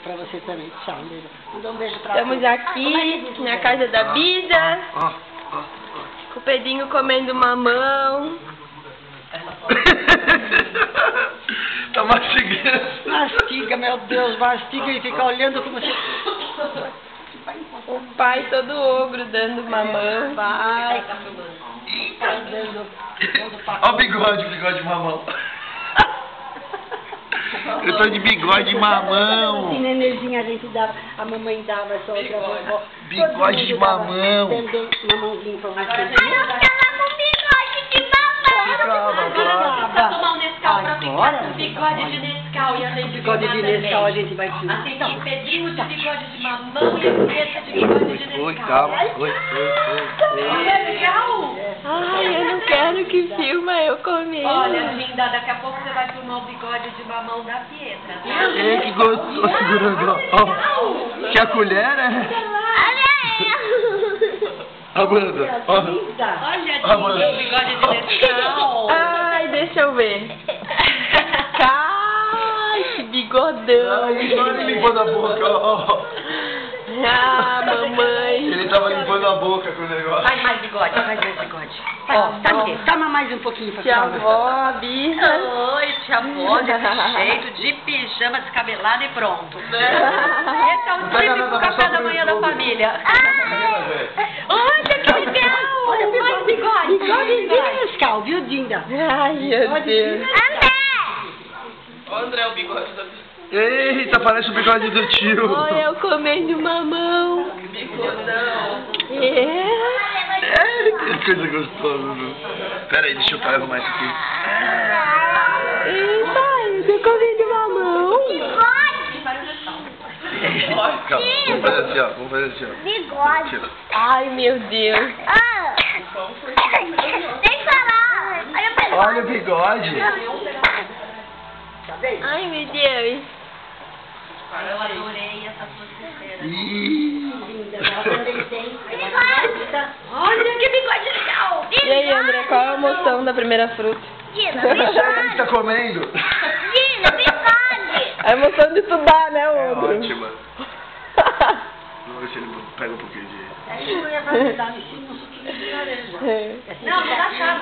pra você também. Tchau, Leila. Manda um beijo pra Estamos aqui na casa da Bisa. Com o Pedrinho comendo mamão. Tá mastigando. Mastiga, meu Deus, mastiga e fica olhando como se... O pai todo ogro dando mamão. Vai. Olha o bigode mamão. Eu tô de bigode mamão. Assim, na energia a gente dava, a mamãe dava só pra vovó. Bigode de mamão. Dando mamãozinho pra você. Pra tomar um Nescau, pra Agora? ficar com bigode de Nescau e a gente Bigode de Nescau a gente vai te... Assim, Pedrinho de bigode de mamão e a Andressa de bigode de Nescau. Oi, calma. Oi. É legal? Ai, eu não quero que filma eu comendo. Olha, linda, daqui a pouco você vai filmar o bigode de mamão da Pietra, tá? Ei, que gostoso. Segurando. Ó. Que a colher, né? Amanda, ó. Olha, Amanda. o bigode de Nescau. Ai, deixa eu ver. Ai, que bigodão. Ai, olha ele limpando a boca, ó. Ah, mamãe. Ele tava limpando a boca com o negócio. Vai mais bigode, mais bigode. Toma mais um pouquinho pra Tia calma. avó, Bisa. Oi, tia Vó, desse jeito, de pijama, descabelado e pronto. Esse é o típico café da manhã da família. Olha que legal! Olha mais bigode. Bigode de Nescau, viu, Dinda? Ai, meu Deus. André, o bigode da Eita, parece o bigode do tio. Olha eu comendo mamão. bigodão. Que coisa gostosa, viu? Pera aí, deixa eu arrumar isso aqui. Pai, eu tô comendo mamão. Calma, vamos fazer assim, ó. Vamos fazer assim, ó. Bigode. Ai, meu Deus. Ah, tem que falar. Olha o bigode. Olha o bigode. Ai, meu Deus. Eu adorei essa sua cesteira. Ih. Olha que bigode legal! E aí, André, qual é a emoção da primeira fruta? Gina, Você bigode. tá comendo? Gina, bigode. A emoção de estudar, né, É ogro? ótima. Vamos ver se ele pega um pouquinho de... Aí eu ia dar no suquinho de laranja. É. Não, não dá chave.